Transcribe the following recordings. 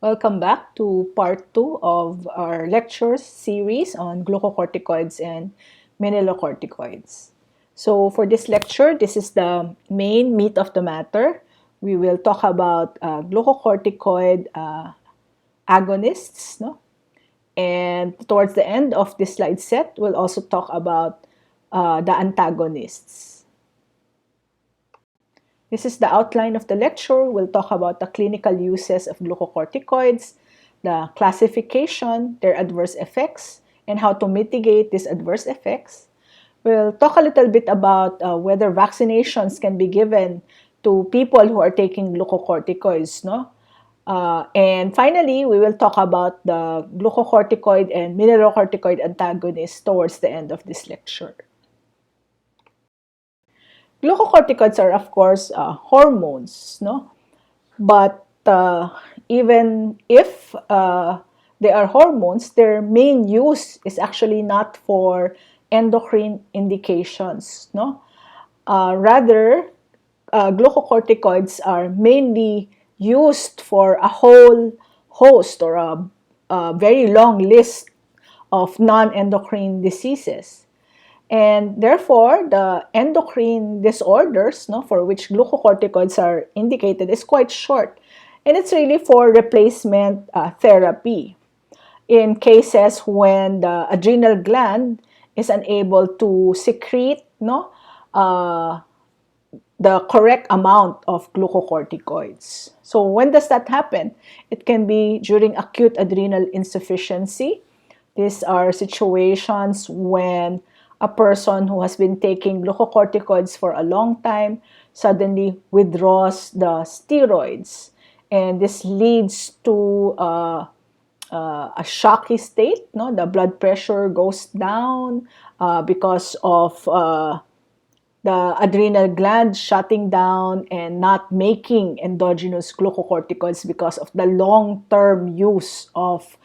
Welcome back to part 2 of our lectures series on glucocorticoids and mineralocorticoids. So for this lecture, this is the main meat of the matter. We will talk about glucocorticoid agonists, no? And towards the end of this slide set, we'll also talk about the antagonists. This is the outline of the lecture. We'll talk about the clinical uses of glucocorticoids, the classification, their adverse effects, and how to mitigate these adverse effects. We'll talk a little bit about whether vaccinations can be given to people who are taking glucocorticoids, no? And finally, we will talk about the glucocorticoid and mineralocorticoid antagonists towards the end of this lecture. Glucocorticoids are, of course, hormones, no? But even if they are hormones, their main use is actually not for endocrine indications, no? Rather, glucocorticoids are mainly used for a whole host or a very long list of non-endocrine diseases. And therefore, the endocrine disorders, no, for which glucocorticoids are indicated is quite short. And it's really for replacement therapy in cases when the adrenal gland is unable to secrete, no, the correct amount of glucocorticoids. So when does that happen? It can be during acute adrenal insufficiency. These are situations when a person who has been taking glucocorticoids for a long time suddenly withdraws the steroids. And this leads to a shocky state. No? The blood pressure goes down because of the adrenal gland shutting down and not making endogenous glucocorticoids because of the long-term use of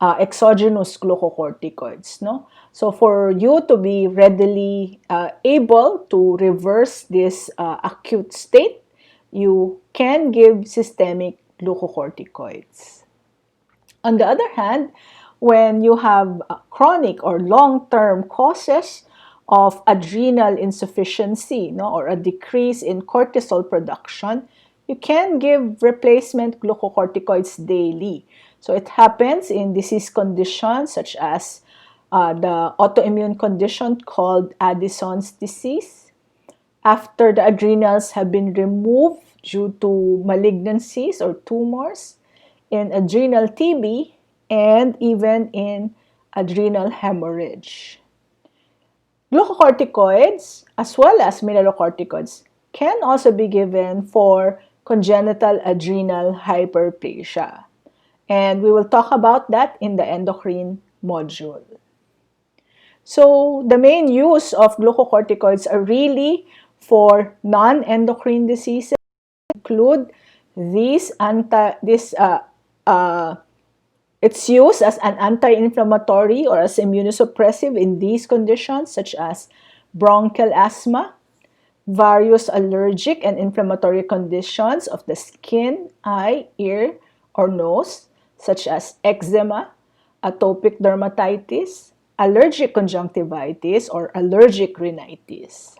exogenous glucocorticoids. No? So for you to be readily able to reverse this acute state, you can give systemic glucocorticoids. On the other hand, when you have chronic or long-term causes of adrenal insufficiency, no, or a decrease in cortisol production, you can give replacement glucocorticoids daily. So it happens in disease conditions such as the autoimmune condition called Addison's disease. After the adrenals have been removed due to malignancies or tumors, in adrenal TB, and even in adrenal hemorrhage. Glucocorticoids, as well as mineralocorticoids, can also be given for congenital adrenal hyperplasia. And we will talk about that in the endocrine module. So the main use of glucocorticoids are really for non-endocrine diseases, include its use as an anti-inflammatory or as immunosuppressive in these conditions such as bronchial asthma, various allergic and inflammatory conditions of the skin, eye, ear, or nose, such as eczema, atopic dermatitis, allergic conjunctivitis, or allergic rhinitis,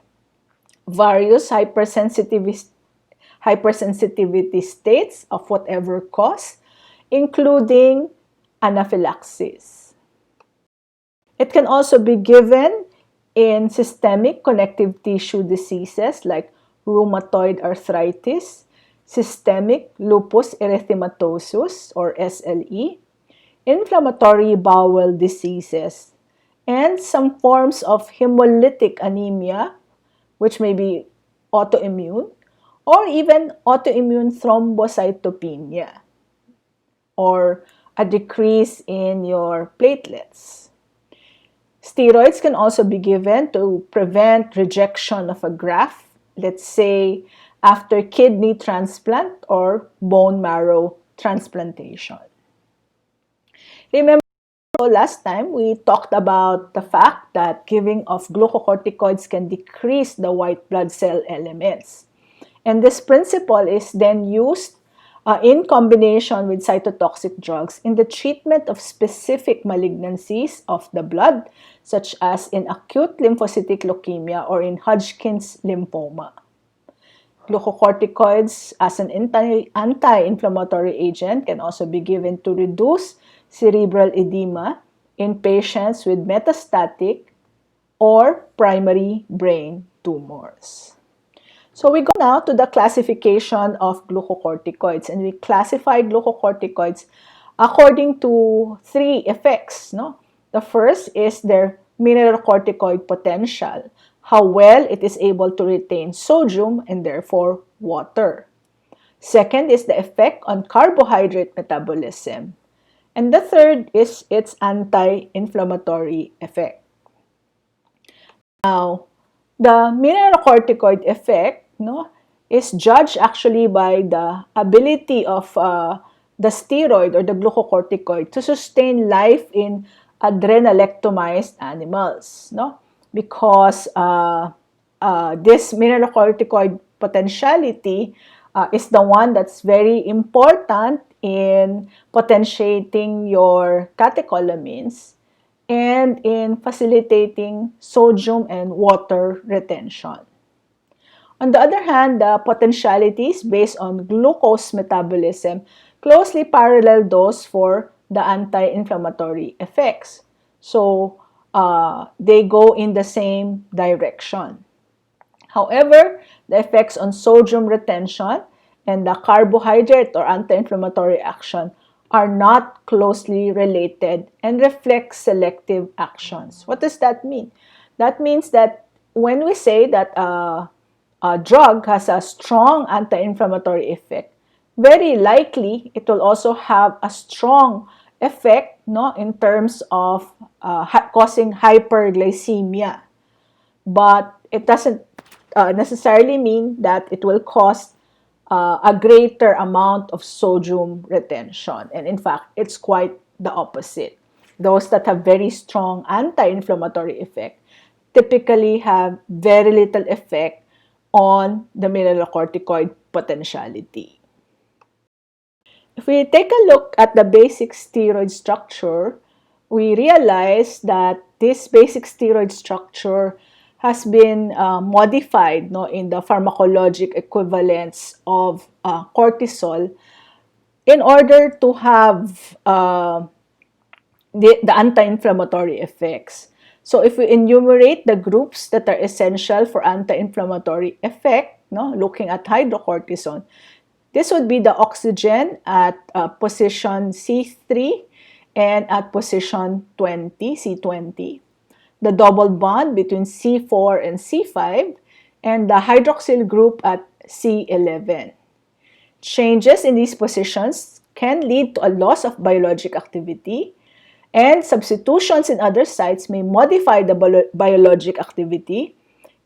various hypersensitivity states of whatever cause, including anaphylaxis. It can also be given in systemic connective tissue diseases like rheumatoid arthritis, systemic lupus erythematosus or SLE, inflammatory bowel diseases, and some forms of hemolytic anemia, which may be autoimmune, or even autoimmune thrombocytopenia, or a decrease in your platelets. Steroids can also be given to prevent rejection of a graft, let's say after kidney transplant or bone marrow transplantation. Remember, last time we talked about the fact that giving of glucocorticoids can decrease the white blood cell elements. And this principle is then used in combination with cytotoxic drugs in the treatment of specific malignancies of the blood, such as in acute lymphocytic leukemia or in Hodgkin's lymphoma. Glucocorticoids as an anti-inflammatory agent can also be given to reduce cerebral edema in patients with metastatic or primary brain tumors. So we go now to the classification of glucocorticoids, and we classify glucocorticoids according to three effects. No? The first is their mineralocorticoid potential, how well it is able to retain sodium and therefore water. Second is the effect on carbohydrate metabolism. And the third is its anti-inflammatory effect. Now, the mineralocorticoid effect is judged actually by the ability of the steroid or the glucocorticoid to sustain life in adrenalectomized animals. Because this mineralocorticoid potentiality is the one that's very important in potentiating your catecholamines and in facilitating sodium and water retention. On the other hand, the potentialities based on glucose metabolism closely parallel those for the anti-inflammatory effects. So, they go in the same direction. However, the effects on sodium retention and the carbohydrate or anti-inflammatory action are not closely related and reflect selective actions. What does that mean? That means that when we say that a drug has a strong anti-inflammatory effect, very likely it will also have a strong effect in terms of causing hyperglycemia. But it doesn't necessarily mean that it will cause a greater amount of sodium retention. And in fact, it's quite the opposite. Those that have very strong anti-inflammatory effect typically have very little effect on the mineralocorticoid potentiality. If we take a look at the basic steroid structure, we realize that this basic steroid structure has been modified in the pharmacologic equivalents of cortisol in order to have the anti-inflammatory effects. So if we enumerate the groups that are essential for anti-inflammatory effect, looking at hydrocortisone, this would be the oxygen at position C3 and at position 20, C20. The double bond between C4 and C5, and the hydroxyl group at C11. Changes in these positions can lead to a loss of biologic activity, and substitutions in other sites may modify the biologic activity,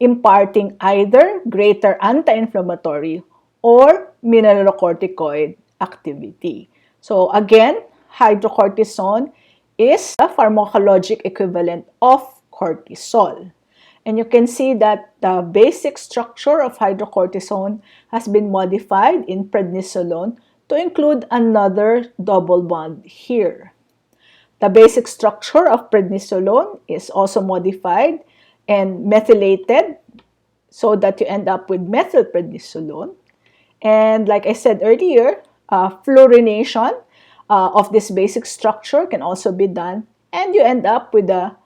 imparting either greater anti-inflammatory or mineralocorticoid activity. So again, hydrocortisone is the pharmacologic equivalent of cortisol. And you can see that the basic structure of hydrocortisone has been modified in prednisolone to include another double bond here. The basic structure of prednisolone is also modified and methylated so that you end up with methylprednisolone. And like I said earlier, fluorination of this basic structure can also be done, and you end up with the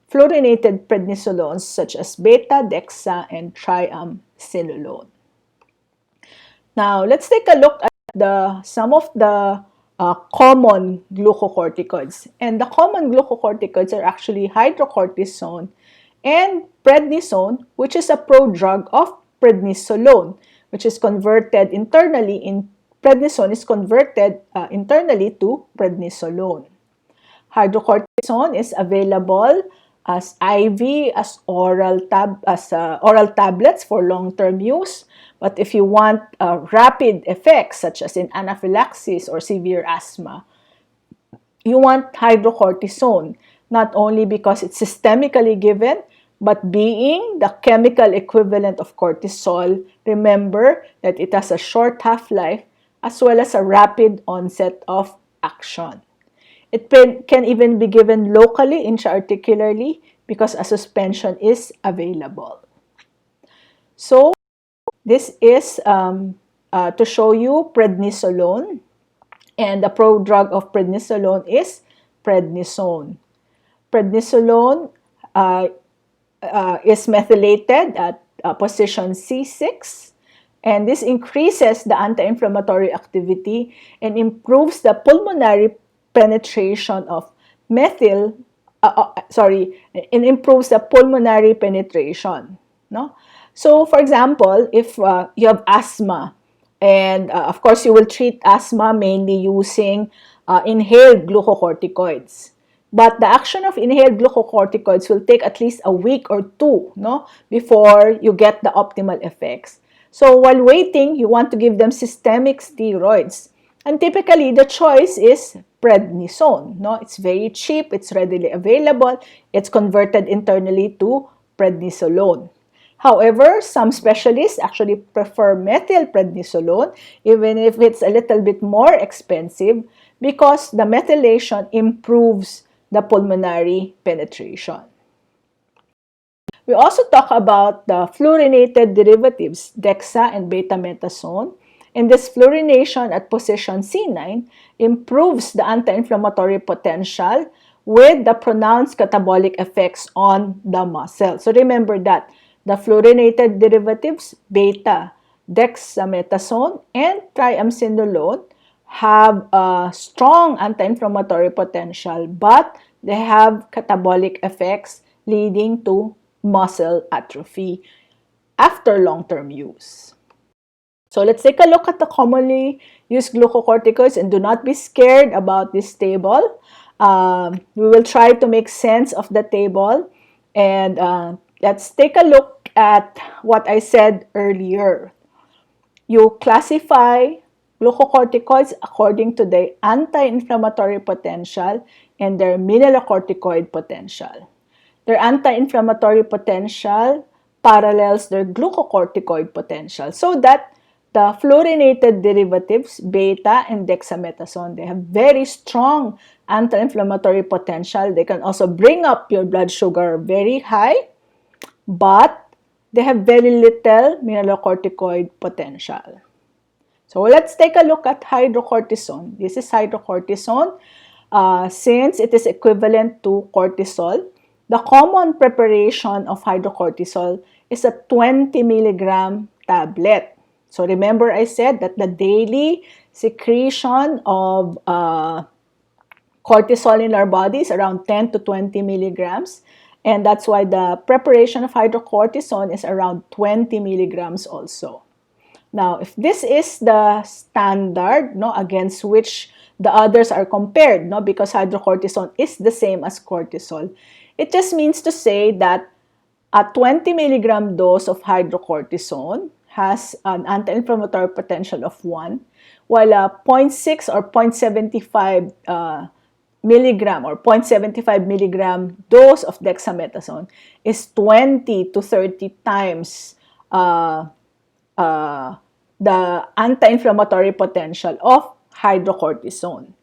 fluorinated prednisolones such as beta, dexa, and triamcinolone. Now, let's take a look at some of the common glucocorticoids. And the common glucocorticoids are actually hydrocortisone and prednisone, which is a prodrug of prednisolone, which is converted internally prednisone is converted internally to prednisolone. Hydrocortisone is available as IV, as oral tablets for long-term use. But if you want rapid effects, such as in anaphylaxis or severe asthma, you want hydrocortisone, not only because it's systemically given, but being the chemical equivalent of cortisol. Remember that it has a short half-life as well as a rapid onset of action. It can even be given locally, intraarticularly, because a suspension is available. So, this is to show you prednisolone, and the prodrug of prednisolone is prednisone. Prednisolone is methylated at position C6, and this increases the anti-inflammatory activity and improves the pulmonary penetration of methyl, it improves the pulmonary penetration. No? So, for example, if you have asthma, and of course, you will treat asthma mainly using inhaled glucocorticoids. But the action of inhaled glucocorticoids will take at least a week or two, no, before you get the optimal effects. So while waiting, you want to give them systemic steroids. And typically, the choice is prednisone. No? It's very cheap, it's readily available, it's converted internally to prednisolone. However, some specialists actually prefer methylprednisolone, even if it's a little bit more expensive, because the methylation improves the pulmonary penetration. We also talk about the fluorinated derivatives, dexa and beta-metasone. And this fluorination at position C9 improves the anti-inflammatory potential with the pronounced catabolic effects on the muscle. So remember that the fluorinated derivatives, beta, dexamethasone, and triamcinolone have a strong anti-inflammatory potential, but they have catabolic effects leading to muscle atrophy after long-term use. So let's take a look at the commonly used glucocorticoids, and do not be scared about this table. We will try to make sense of the table, and let's take a look at what I said earlier. You classify glucocorticoids according to their anti-inflammatory potential and their mineralocorticoid potential. Their anti-inflammatory potential parallels their glucocorticoid potential, so that the fluorinated derivatives, beta and dexamethasone, they have very strong anti-inflammatory potential. They can also bring up your blood sugar very high, but they have very little mineralocorticoid potential. So let's take a look at hydrocortisone. This is hydrocortisone. Since it is equivalent to cortisol, the common preparation of hydrocortisol is a 20 milligram tablet. So remember I said that the daily secretion of cortisol in our body is around 10 to 20 milligrams. And that's why the preparation of hydrocortisone is around 20 milligrams also. Now, if this is the standard, no, against which the others are compared, no, because hydrocortisone is the same as cortisol, it just means to say that a 20 milligram dose of hydrocortisone has an anti-inflammatory potential of 1, while a 0.6 or 0.75 milligram or 0.75 milligram dose of dexamethasone is 20 to 30 times the anti-inflammatory potential of hydrocortisone.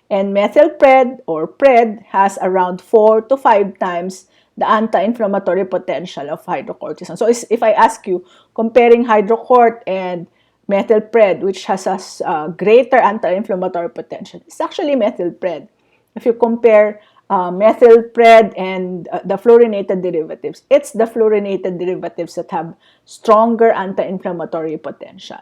And methylpred or pred has around 4 to 5 times the anti-inflammatory potential of hydrocortisone. So if I ask you, comparing hydrocort and methylpred, which has a greater anti-inflammatory potential, it's actually methylpred. If you compare methylpred and the fluorinated derivatives, it's the fluorinated derivatives that have stronger anti-inflammatory potential.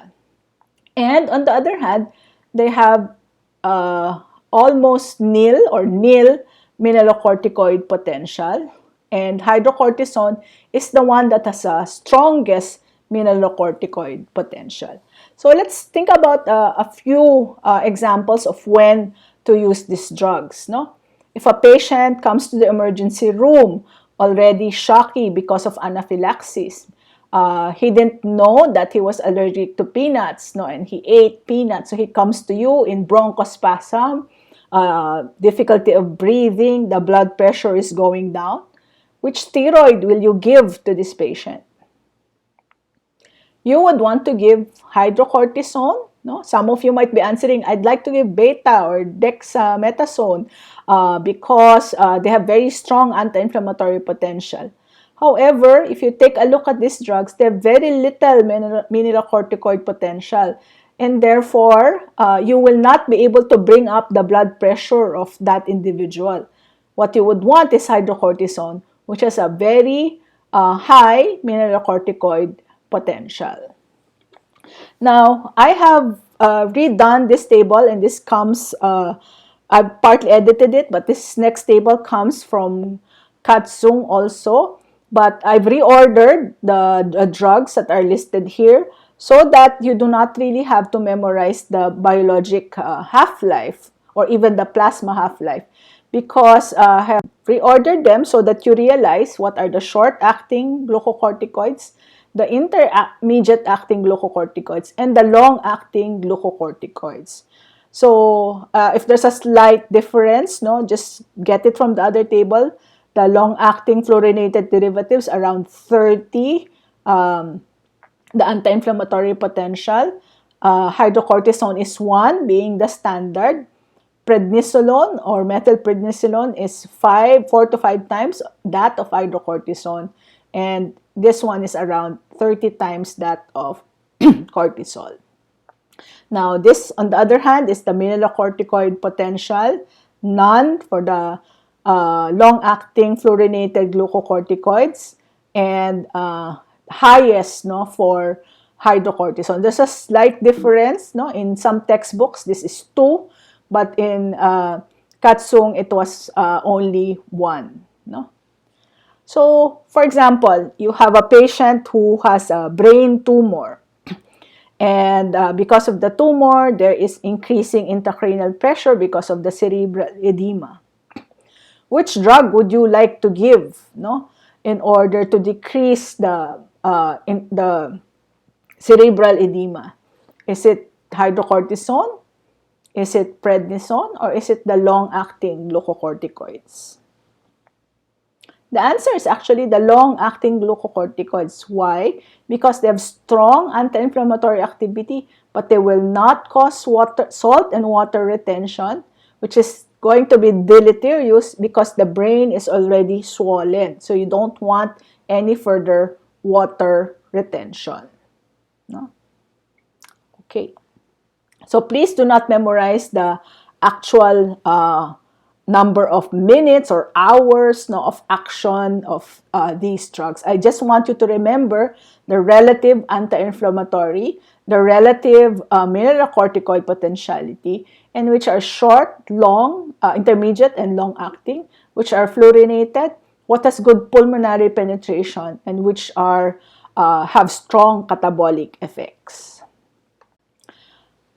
And on the other hand, they have almost nil or nil mineralocorticoid potential, and hydrocortisone is the one that has the strongest mineralocorticoid potential. So let's think about a few examples of when to use these drugs. No? If a patient comes to the emergency room already shocky because of anaphylaxis, he didn't know that he was allergic to peanuts, no, and he ate peanuts, so he comes to you in bronchospasm, difficulty of breathing, the blood pressure is going down. Which steroid will you give to this patient? You would want to give hydrocortisone No? Some of you might be answering, I'd like to give beta or dexamethasone because they have very strong anti-inflammatory potential. However, if you take a look at these drugs, they have very little mineralocorticoid potential. And therefore, you will not be able to bring up the blood pressure of that individual. What you would want is hydrocortisone, which has a very high mineralocorticoid potential. Now, I have redone this table, and this comes, I've partly edited it, but this next table comes from Katsung also. But I've reordered the drugs that are listed here so that you do not really have to memorize the biologic half-life or even the plasma half-life, because I have reordered them so that you realize what are the short-acting glucocorticoids, the intermediate-acting glucocorticoids, and the long-acting glucocorticoids. So if there's a slight difference, no, just get it from the other table. The long-acting fluorinated derivatives around 30, the anti-inflammatory potential. Hydrocortisone is 1, being the standard. Prednisolone or methylprednisolone is 4 to 5 times that of hydrocortisone, and this one is around 30 times that of cortisol. Now, this, on the other hand, is the mineralocorticoid potential, none for the long-acting fluorinated glucocorticoids, and highest, no, for hydrocortisone. There's a slight difference, no, in some textbooks. This is 2, but in Katsung, it was only 1, no. So, for example, you have a patient who has a brain tumor. And because of the tumor, there is increasing intracranial pressure because of the cerebral edema. Which drug would you like to give, no, in order to decrease the cerebral edema? Is it hydrocortisone? Is it prednisone? Or is it the long-acting glucocorticoids? The answer is actually the long-acting glucocorticoids. Why? Because they have strong anti-inflammatory activity, but they will not cause salt and water retention, which is going to be deleterious because the brain is already swollen. So you don't want any further water retention. No? Okay. So please do not memorize the actual number of minutes or hours, no, of action of these drugs. I just want you to remember the relative anti-inflammatory, the relative mineralocorticoid potentiality, and which are short, long, intermediate, and long-acting, which are fluorinated, what has good pulmonary penetration, and which are have strong catabolic effects.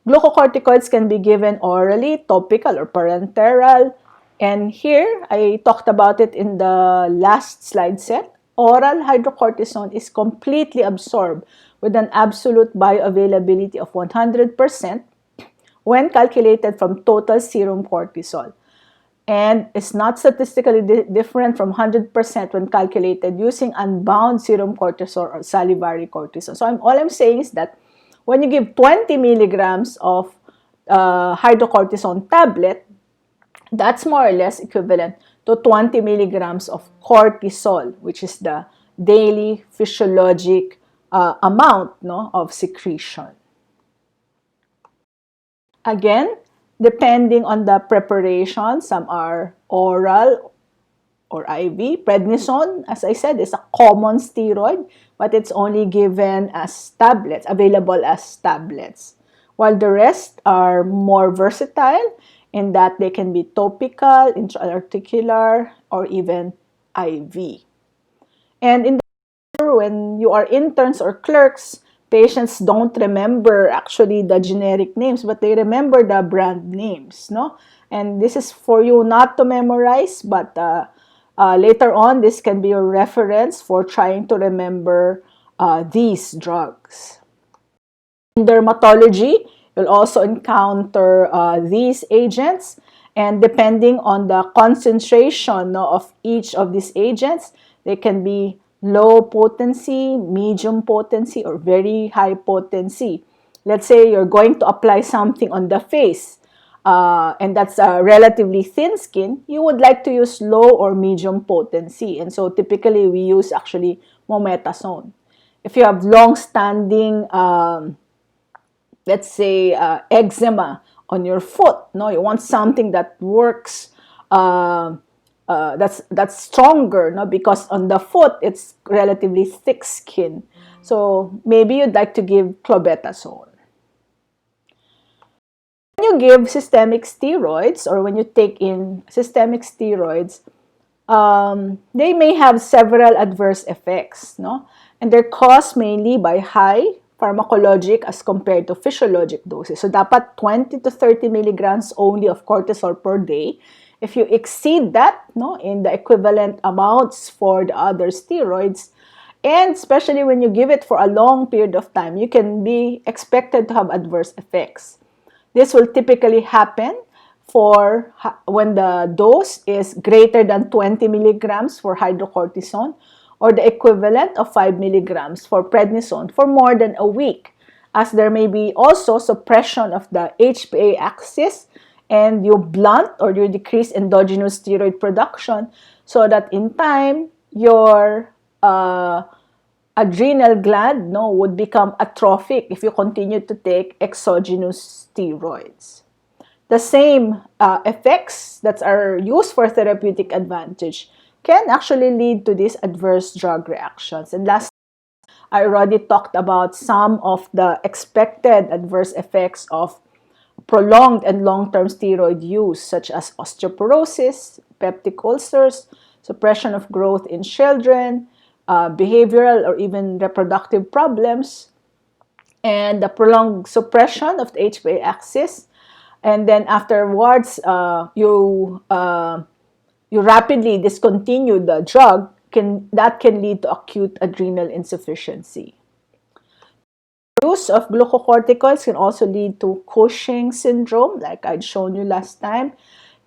Glucocorticoids can be given orally, topical, or parenteral. And here, I talked about it in the last slide set. Oral hydrocortisone is completely absorbed with an absolute bioavailability of 100% when calculated from total serum cortisol. And it's not statistically different from 100% when calculated using unbound serum cortisol or salivary cortisol. So all I'm saying is that when you give 20 milligrams of hydrocortisone tablet, that's more or less equivalent to 20 milligrams of cortisol, which is the daily physiologic amount, no, of secretion. Again, depending on the preparation, some are oral or IV. Prednisone, as I said, is a common steroid, but it's only given as tablets, available as tablets. While the rest are more versatile in that they can be topical, intra-articular, or even IV. And in the when you are interns or clerks, patients don't remember actually the generic names, but they remember the brand names, no? And this is for you not to memorize, but later on, this can be a reference for trying to remember these drugs. In dermatology, you'll also encounter these agents, and depending on the concentration, no, of each of these agents, they can be low potency, medium potency, or very high potency. let's say you're going to apply something on the face, and that's a relatively thin skin, you would like to use low or medium potency. And so typically we use actually mometasone. If you have long-standing, let's say, eczema on your foot, no, you want something that works, that's stronger, no, because on the foot it's relatively thick skin. So maybe you'd like to give clobetasol. When you give systemic steroids, or when you take in systemic steroids, they may have several adverse effects, no? And they're caused mainly by high pharmacologic as compared to physiologic doses. So dapat 20 to 30 milligrams only of cortisol per day. If you exceed that, no, in the equivalent amounts for the other steroids, and especially when you give it for a long period of time, you can be expected to have adverse effects. This will typically happen for when the dose is greater than 20 milligrams for hydrocortisone, or the equivalent of 5 milligrams for prednisone for more than a week, as there may be also suppression of the HPA axis, and you blunt or you decrease endogenous steroid production, so that in time your adrenal gland, no, would become atrophic if you continue to take exogenous steroids. The same effects that are used for therapeutic advantage can actually lead to these adverse drug reactions. And last, I already talked about some of the expected adverse effects of prolonged and long-term steroid use, such as osteoporosis, peptic ulcers, suppression of growth in children, behavioral or even reproductive problems, and the prolonged suppression of the HPA axis. And then afterwards, you rapidly discontinue the drug, that can lead to acute adrenal insufficiency. Use of glucocorticoids can also lead to Cushing syndrome, like I'd shown you last time,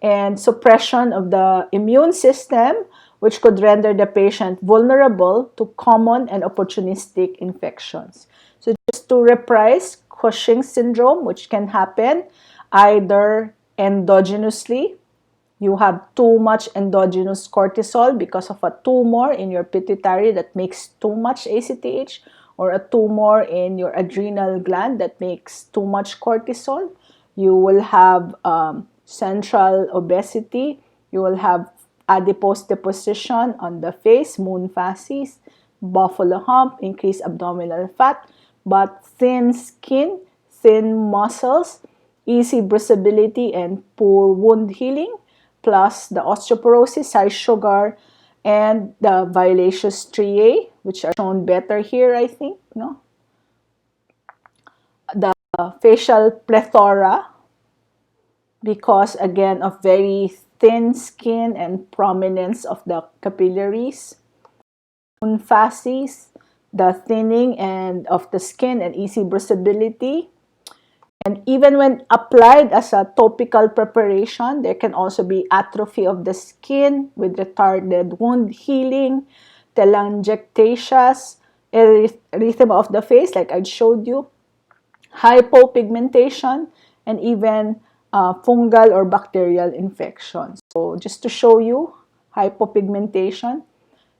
and suppression of the immune system, which could render the patient vulnerable to common and opportunistic infections. So just to reprise, Cushing syndrome, which can happen either endogenously, you have too much endogenous cortisol because of a tumor in your pituitary that makes too much ACTH, or a tumor in your adrenal gland that makes too much cortisol. You will have central obesity. You will have adipose deposition on the face, moon phases, buffalo hump, increased abdominal fat, but thin skin, thin muscles, easy bruisability, and poor wound healing, plus the osteoporosis, high sugar, and the violaceous striae, which are shown better here, I think, no? The facial plethora, because again of very thin skin and prominence of the capillaries. Moon phases, the thinning and of the skin and easy bruisability. And even when applied as a topical preparation, there can also be atrophy of the skin with retarded wound healing, telangiectasias, erythema of the face, like I showed you, hypopigmentation, and even fungal or bacterial infections. So just to show you, hypopigmentation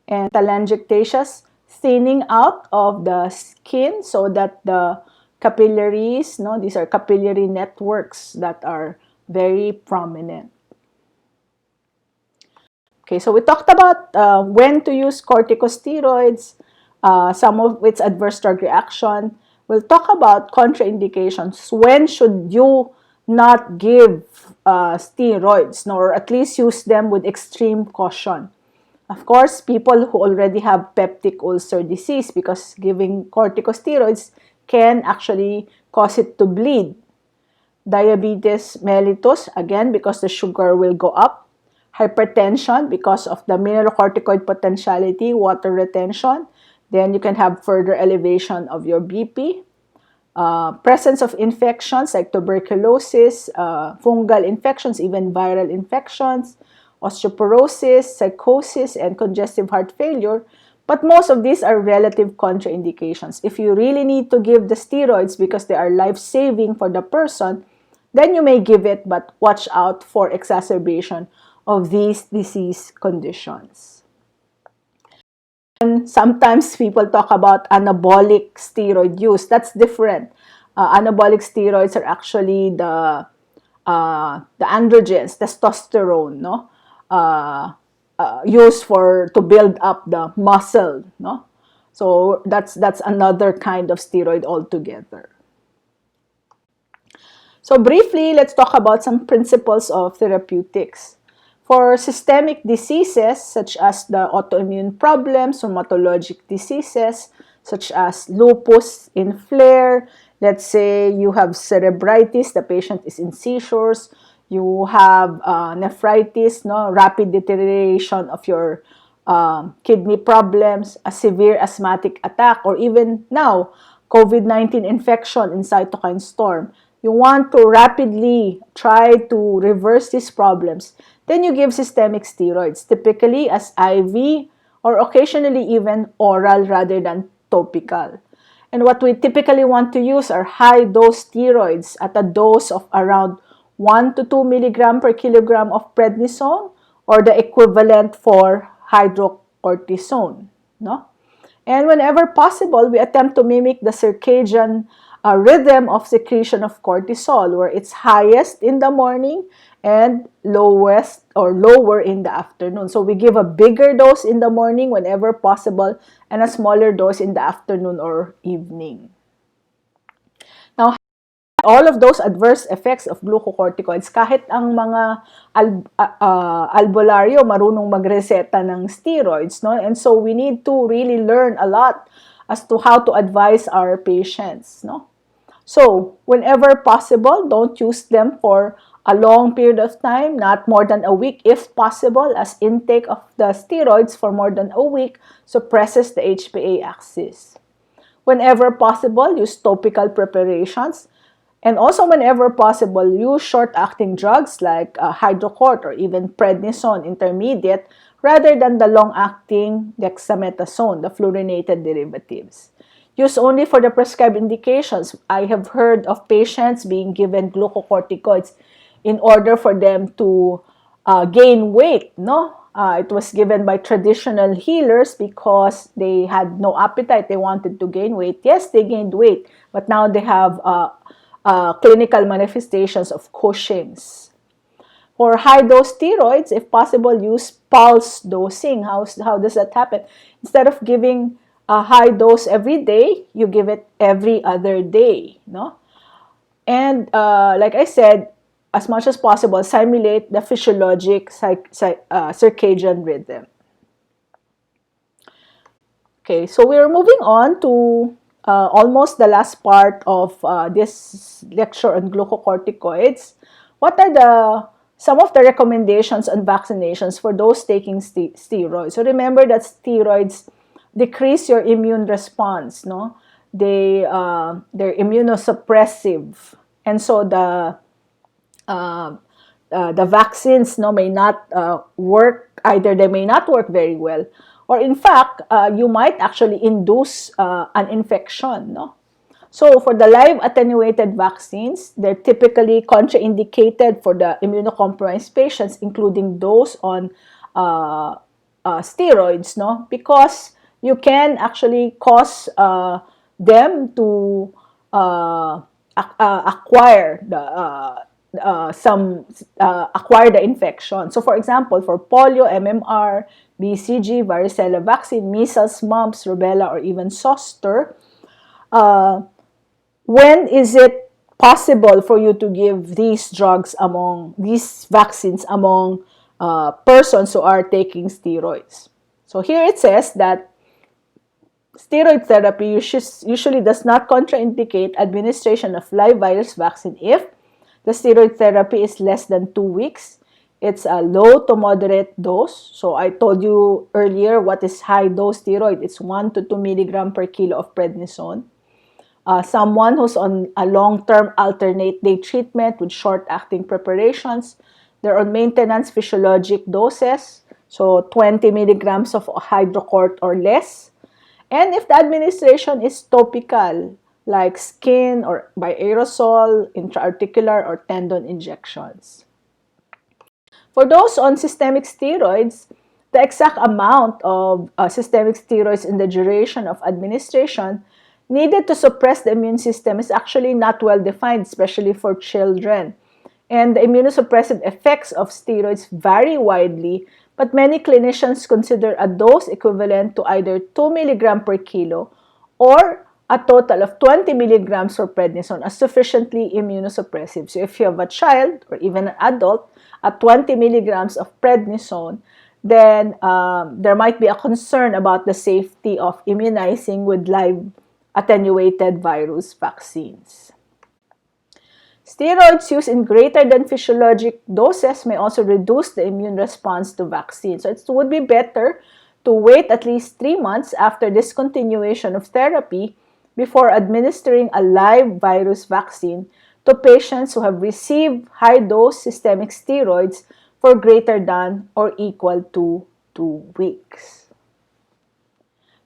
and telangiectasias, thinning out of the skin so that the capillaries, no, these are capillary networks that are very prominent. Okay, so we talked about when to use corticosteroids, some of its adverse drug reaction. We'll talk about contraindications. When should you not give steroids, or at least use them with extreme caution? Of course, people who already have peptic ulcer disease, because giving corticosteroids can actually cause it to bleed. Diabetes mellitus, again, because the sugar will go up. Hypertension, because of the mineralocorticoid potentiality, water retention. Then you can have further elevation of your BP. Presence of infections like tuberculosis, fungal infections, even viral infections, osteoporosis, psychosis, and congestive heart failure But most of these are relative contraindications. If you really need to give the steroids because they are life-saving for the person, then you may give it, but watch out for exacerbation of these disease conditions. And sometimes people talk about anabolic steroid use. That's different. Anabolic steroids are actually the androgens, testosterone, no? Used to build up the muscle, no? So that's another kind of steroid altogether. So briefly, let's talk about some principles of therapeutics. For systemic diseases such as the autoimmune problems, rheumatologic diseases such as lupus in flare, let's say you have cerebritis, the patient is in seizures, you have nephritis, no, rapid deterioration of your kidney problems, a severe asthmatic attack, or even now, COVID-19 infection in cytokine storm. You want to rapidly try to reverse these problems, then you give systemic steroids, typically as IV or occasionally even oral rather than topical. And what we typically want to use are high-dose steroids at a dose of around 1 to 2 milligram per kilogram of prednisone or the equivalent for hydrocortisone. No? And whenever possible, we attempt to mimic the circadian rhythm of secretion of cortisol, where it's highest in the morning and lowest or lower in the afternoon. So we give a bigger dose in the morning whenever possible and a smaller dose in the afternoon or evening. Now, all of those adverse effects of glucocorticoids, kahit ang mga albularyo marunong magreseta ng steroids, no? And so we need to really learn a lot as to how to advise our patients, no? So, whenever possible, don't use them for a long period of time, not more than a week if possible, as intake of the steroids for more than a week suppresses the HPA axis. Whenever possible, use topical preparations. And also, whenever possible, use short-acting drugs like hydrocort or even prednisone intermediate rather than the long-acting dexamethasone, the fluorinated derivatives. Use only for the prescribed indications. I have heard of patients being given glucocorticoids in order for them to gain weight, no? It was given by traditional healers because they had no appetite. They wanted to gain weight. Yes, they gained weight, but now they have clinical manifestations of Cushing's. For high-dose steroids, if possible, use pulse dosing. How does that happen? Instead of giving a high dose every day, you give it every other day, no? And like I said, as much as possible, simulate the physiologic circadian rhythm. Okay, so we're moving on to almost the last part of this lecture on glucocorticoids. What are some of the recommendations on vaccinations for those taking steroids? So remember that steroids decrease your immune response, no? They're immunosuppressive, and so the vaccines, no, may not work. Either they may not work very well, or in fact, you might actually induce an infection, no? So for the live attenuated vaccines, they're typically contraindicated for the immunocompromised patients, including those on steroids, no? Because you can actually cause them to acquire the infection. So, for example, for polio, MMR, BCG, varicella vaccine, measles, mumps, rubella, or even zoster, when is it possible for you to give these vaccines among persons who are taking steroids? So here it says that steroid therapy usually does not contraindicate administration of live virus vaccine if the steroid therapy is less than 2 weeks. It's a low to moderate dose. So I told you earlier what is high dose steroid. It's 1 to 2 milligram per kilo of prednisone. Someone who's on a long-term alternate day treatment with short-acting preparations. They're on maintenance physiologic doses. So 20 milligrams of hydrocort or less. And if the administration is topical, like skin or by aerosol, intraarticular or tendon injections. For those on systemic steroids, the exact amount of systemic steroids in the duration of administration needed to suppress the immune system is actually not well defined, especially for children. And the immunosuppressive effects of steroids vary widely, but many clinicians consider a dose equivalent to either 2 milligrams per kilo or a total of 20 milligrams for prednisone as sufficiently immunosuppressive. So if you have a child or even an adult at 20 milligrams of prednisone, then there might be a concern about the safety of immunizing with live attenuated virus vaccines. Steroids used in greater than physiologic doses may also reduce the immune response to vaccines. So it would be better to wait at least 3 months after discontinuation of therapy before administering a live virus vaccine to patients who have received high-dose systemic steroids for greater than or equal to 2 weeks.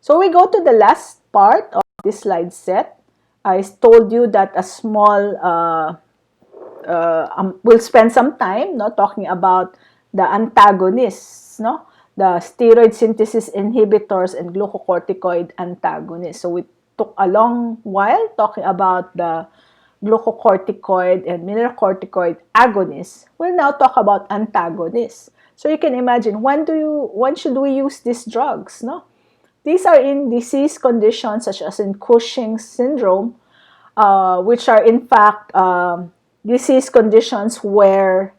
So we go to the last part of this slide set. I told you that a small we'll spend some time talking about the antagonists, the steroid synthesis inhibitors and glucocorticoid antagonists. So we took a long while talking about the glucocorticoid and mineralocorticoid agonists. We'll now talk about antagonists. So you can imagine, when should we use these drugs? These are in disease conditions such as in Cushing's syndrome, which are in fact disease conditions where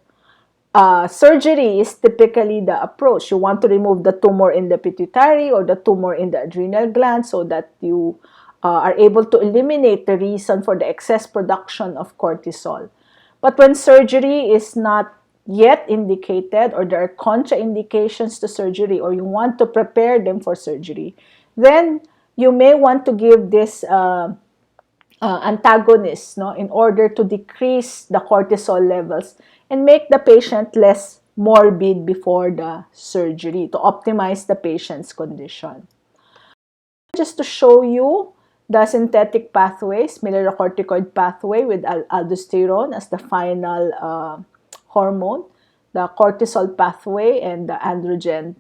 surgery is typically the approach. You want to remove the tumor in the pituitary or the tumor in the adrenal gland so that you are able to eliminate the reason for the excess production of cortisol. But when surgery is not yet indicated or there are contraindications to surgery or you want to prepare them for surgery, then you may want to give this antagonists in order to decrease the cortisol levels and make the patient less morbid before the surgery to optimize the patient's condition. Just to show you the synthetic pathways, mineralocorticoid pathway with aldosterone as the final hormone, the cortisol pathway and the androgen,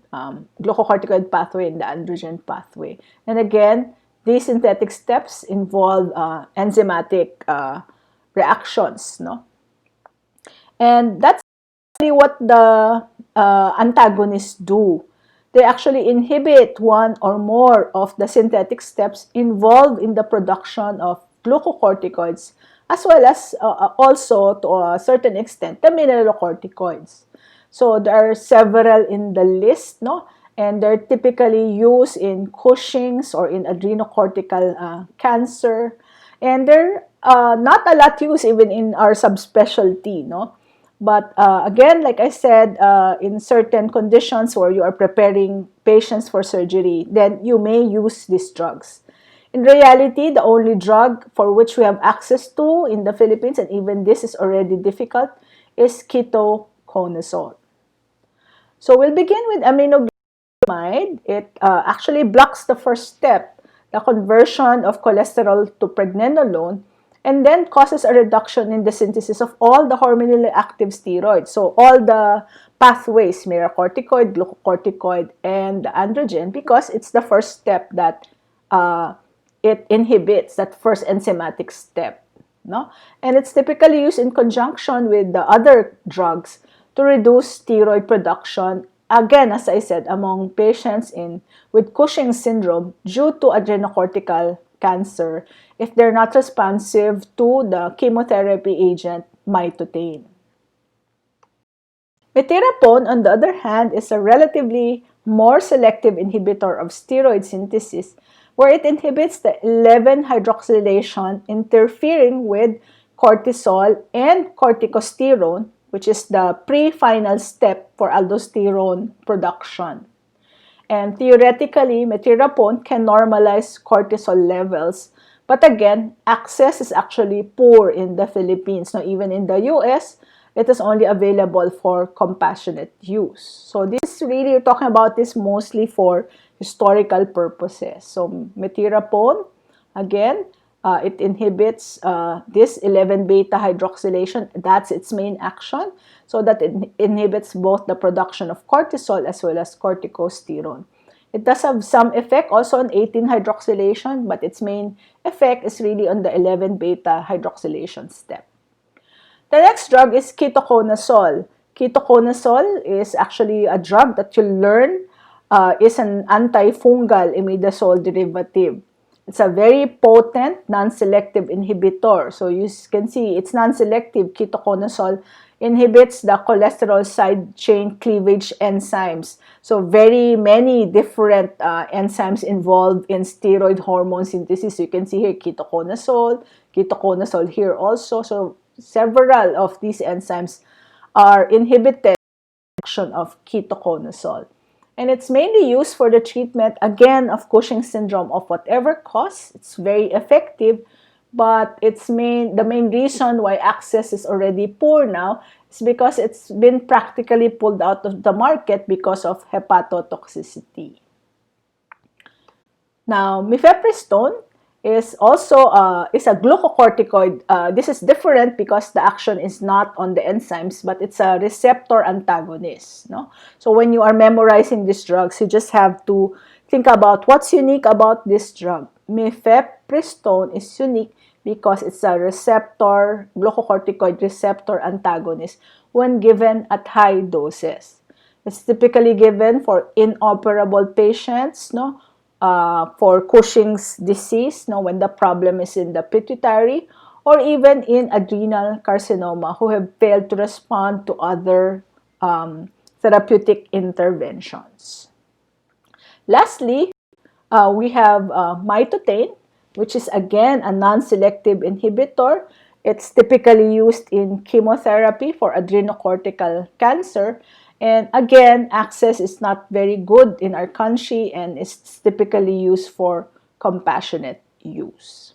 glucocorticoid pathway and the androgen pathway. And again, these synthetic steps involve enzymatic reactions, And that's actually what the antagonists do. They actually inhibit one or more of the synthetic steps involved in the production of glucocorticoids, as well as also, to a certain extent, the mineralocorticoids. So there are several in the list, and they're typically used in Cushing's or in adrenocortical cancer. And they're not a lot used even in our subspecialty, But again, like I said, in certain conditions where you are preparing patients for surgery, then you may use these drugs. In reality, the only drug for which we have access to in the Philippines, and even this is already difficult, is ketoconazole. So we'll begin with aminoglycinamide. It actually blocks the first step, the conversion of cholesterol to pregnenolone, and then causes a reduction in the synthesis of all the hormonally active steroids. So all the pathways, mineralocorticoid, glucocorticoid, and the androgen, because it's the first step that it inhibits, that first enzymatic step. And it's typically used in conjunction with the other drugs to reduce steroid production, again, as I said, among patients with Cushing's syndrome due to adrenocortical cancer if they're not responsive to the chemotherapy agent mitotane. Metirapone, on the other hand, is a relatively more selective inhibitor of steroid synthesis where it inhibits the 11-hydroxylation interfering with cortisol and corticosterone, which is the pre-final step for aldosterone production. And theoretically, metirapone can normalize cortisol levels. But again, access is actually poor in the Philippines. Now, even in the US, it is only available for compassionate use. So this really, you're talking about this mostly for historical purposes. So metirapone, again, it inhibits this 11-beta hydroxylation. That's its main action. So that it inhibits both the production of cortisol as well as corticosterone. It does have some effect also on 18-hydroxylation, but its main effect is really on the 11-beta hydroxylation step. The next drug is ketoconazole. Ketoconazole is actually a drug that you'll learn is an antifungal imidazole derivative. It's a very potent non-selective inhibitor. So you can see it's non-selective. Ketoconazole inhibits the cholesterol side chain cleavage enzymes. So very many different enzymes involved in steroid hormone synthesis. You can see here ketoconazole here also. So several of these enzymes are inhibited by the action of ketoconazole. And it's mainly used for the treatment, again, of Cushing's syndrome of whatever cause. It's very effective, but the main reason why access is already poor now is because it's been practically pulled out of the market because of hepatotoxicity. Now, mifepristone is also is a glucocorticoid. This is different because the action is not on the enzymes, but it's a receptor antagonist. No? So when you are memorizing these drugs, you just have to think about what's unique about this drug. Mifepristone is unique because it's a glucocorticoid receptor antagonist when given at high doses. It's typically given for inoperable patients, no? For Cushing's disease, no, when the problem is in the pituitary, or even in adrenal carcinoma who have failed to respond to other therapeutic interventions. Lastly, we have mitotane, which is again a non-selective inhibitor. It's typically used in chemotherapy for adrenocortical cancer. And again, access is not very good in our country and it's typically used for compassionate use.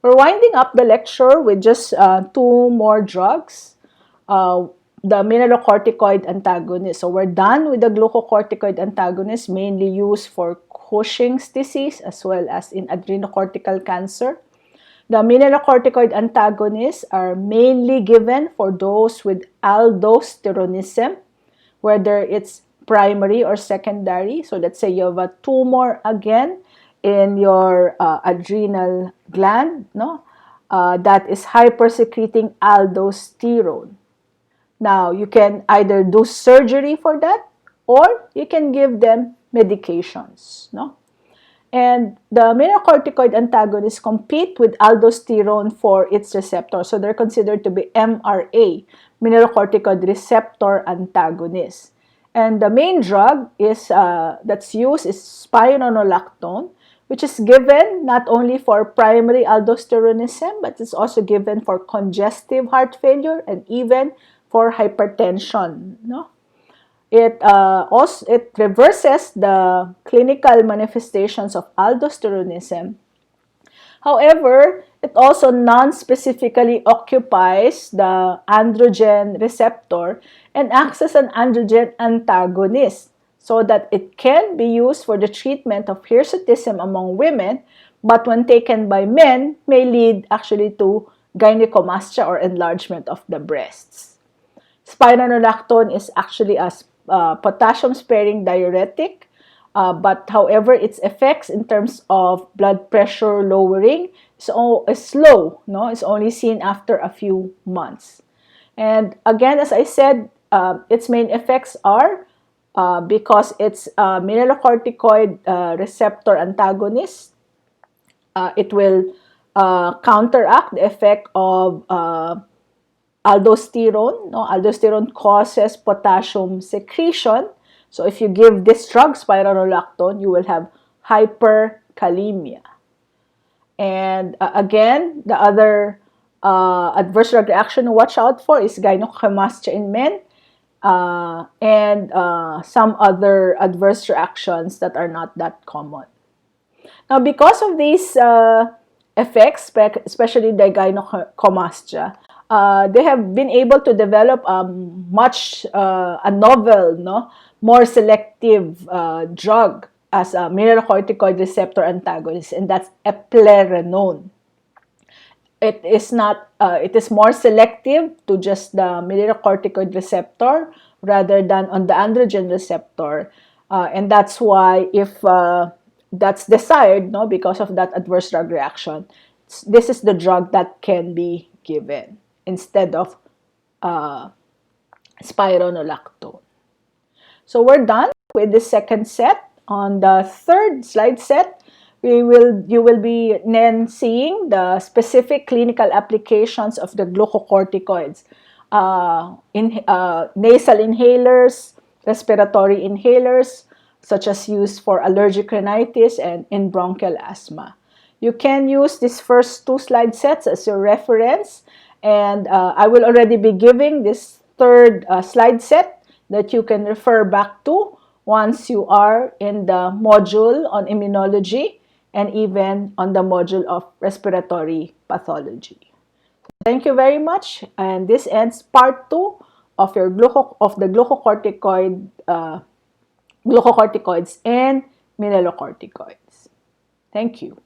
We're winding up the lecture with just two more drugs, the mineralocorticoid antagonist. So we're done with the glucocorticoid antagonist, mainly used for Cushing's disease as well as in adrenocortical cancer. The mineralocorticoid antagonists are mainly given for those with aldosteronism, whether it's primary or secondary. So let's say you have a tumor again in your adrenal gland, no, that is hypersecreting aldosterone. Now, you can either do surgery for that or you can give them medications, no? And the mineralocorticoid antagonists compete with aldosterone for its receptor. So they're considered to be MRA, mineralocorticoid receptor antagonists. And the main drug is that's used is spironolactone, which is given not only for primary aldosteronism, but it's also given for congestive heart failure and even for hypertension. No? It reverses the clinical manifestations of aldosteronism. However, it also non-specifically occupies the androgen receptor and acts as an androgen antagonist so that it can be used for the treatment of hirsutism among women, but when taken by men may lead actually to gynecomastia or enlargement of the breasts. Spironolactone is actually a potassium-sparing diuretic, but however, its effects in terms of blood pressure lowering is slow. No? It's only seen after a few months. And again, as I said, its main effects are because it's a mineralocorticoid receptor antagonist, it will counteract the effect of aldosterone. No? Aldosterone causes potassium secretion. So if you give this drug, spironolactone, you will have hyperkalemia. And again, the other adverse drug reaction to watch out for is gynecomastia in men and some other adverse reactions that are not that common. Now, because of these effects, especially the gynecomastia, they have been able to develop a novel, no, more selective drug as a mineralocorticoid receptor antagonist, and that's eplerenone. It is not. It is more selective to just the mineralocorticoid receptor rather than on the androgen receptor, and that's why if that's desired, no, because of that adverse drug reaction, this is the drug that can be given instead of uh, spironolactone. So we're done with the second set. On the third slide set, you will be then seeing the specific clinical applications of the glucocorticoids nasal inhalers, respiratory inhalers, such as used for allergic rhinitis and in bronchial asthma. You can use these first two slide sets as your reference, and I will already be giving this third slide set that you can refer back to once you are in the module on immunology and even on the module of respiratory pathology. Thank you very much, and this ends part 2 of your glucocorticoids and mineralocorticoids. Thank you.